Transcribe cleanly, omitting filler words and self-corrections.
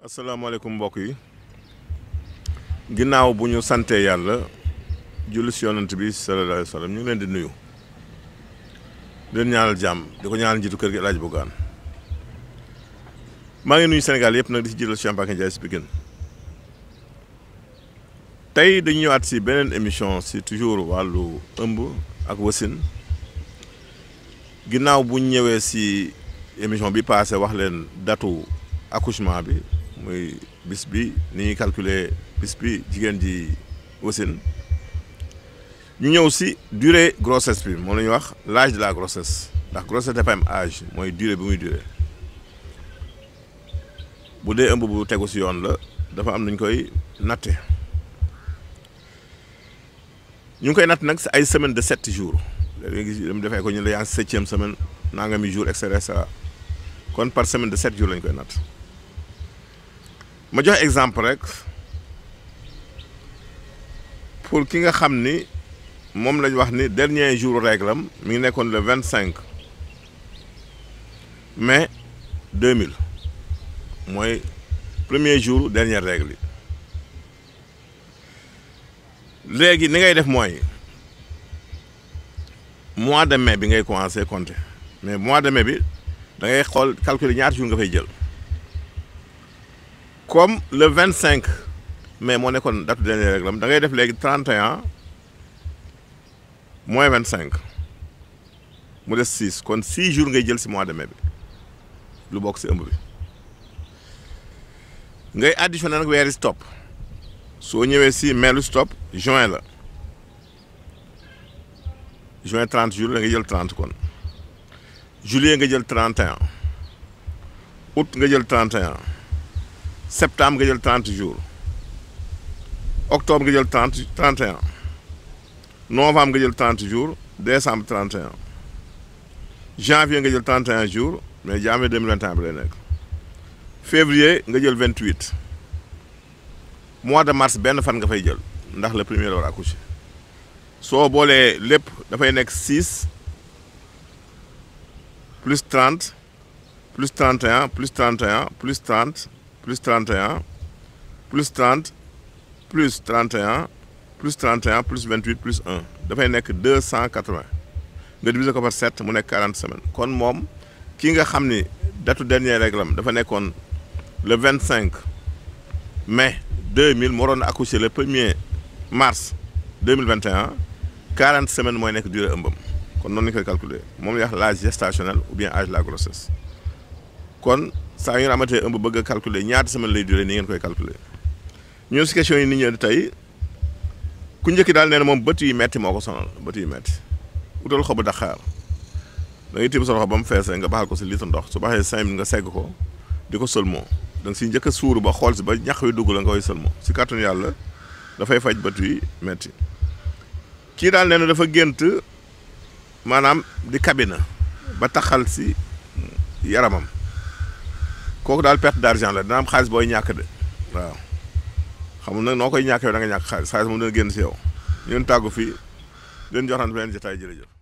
asalaamaaleykum mbokk yi ginnaaw bu ñu santee yàlla julli si yonent bi sallallahu alayhi wa sallam ñu ngi leen di nuyu di leen ñaanal jàmm di ko ñaanal njiitu kër gi El Hadj Bougane maa ngi nuyu Sénégal yëpp nag di ci jiital Cheikh Mbacké Ndiaye si Pikine tey dañu ñëwaat si beneen émission si toujours wàllu ëmb ak wasin ginnaaw bu ñu ñëwee si émission bi passé wax leen datu accouchement bi muy bis bi ni ñuy calculer bis bi jigéen ji wasin ñu ñëw si durée grossesse bi moom la ñuy wax l'âge de la grossesse ndax grossesse dafa am âge mooy durée bi muy durée bu dee ëmb bu tegu si yoon la dafa am nañ koy natte ñu ngi koy natt nag si ay semaine de 7 jours léegi dem defee ko ñu la yaa ngi 7e semaine nangami jour et cetera kon par semaine de 7 jours lañ koy natt ma jox exemple rek pour ki nga xam ni moom lañ wax ni dernier jour règle am mi ngi nekkoon le 25 mai 2000 mooy premier jour dernière règle yi léegi ni ngay def mooy mois de mai bi ngay commencé compter mais mois de mai bi da ngay xool calculer ñaata jour nga fay jël comme le 25 mai moo nekkoon date dernière règle am da ngay def léegi 31 moins 25 mu des 6 kon 6 jours ngay jël si mois de mai bi lu bokk si ëmb bi ngay additionné nag weeri stop soo ñëwee si mai lu stop juin la juin 30 jours la nga jël 30 kon juillet nga jël 31 août nga jël 31 septembre nga jël 30 jours octobre nga jël 31 novembre nga jël 30 jours décembre 31 janvier nga jël 31 jours mais janvier 2021 bi lay nekk février nga jël 28 mois de mars benn fan nga fay jël ndax le premier la war a accoucher soo boolee lépp dafay nekk 6 plus 30 plus 31 plus 31 plus 30 plus 31 plus 30 plus 31 plus 31 plus 28 plus 1 dafay nekk 280 nga diviser ko par 7 mu nekk 40 semaines kon moom ki nga xam ni datu dernier règle am dafa nekkoon le 25 mai 2000 mu waroon a accoucher le 1er mars 2021 40 semaines mooy nekk durée ëmbam kon noonu la ñu koy calculer moom la ñuy wax l'âge gestationnel ou bien âge de la grossesse kon saa yu ngeen amatee ëmb bëgg a calculer ñaata semaine lay durée ni ngeen koy calculer ñëw si question yi nit ñi tey ku njëkki daal nee na moom bët yi metti moo ko sonal bët yi metti utal xobu daxaar da ngay tibb sa loxo ba mu feesee nga baxal ko si litre ndox su baxee 5 minutes nga segg ko di ko sëlmoo da nga si njëkk a suuru ba xool si ba ñax wi dugg la nga koy sëlmoo si kàttanu yàlla dafay faj bët yi metti kii daal nee na dafa gént maanaam di kabina ba taxal si yaramam kooku daal perte d'argent la dina am xaalis booy ñàkk de waaw xamul nag noo koy ñàkkee da nga ñàkk xaalis moom dina génn si yow ñun tàggu fii leen joxaan beneen jotaay jërëjëf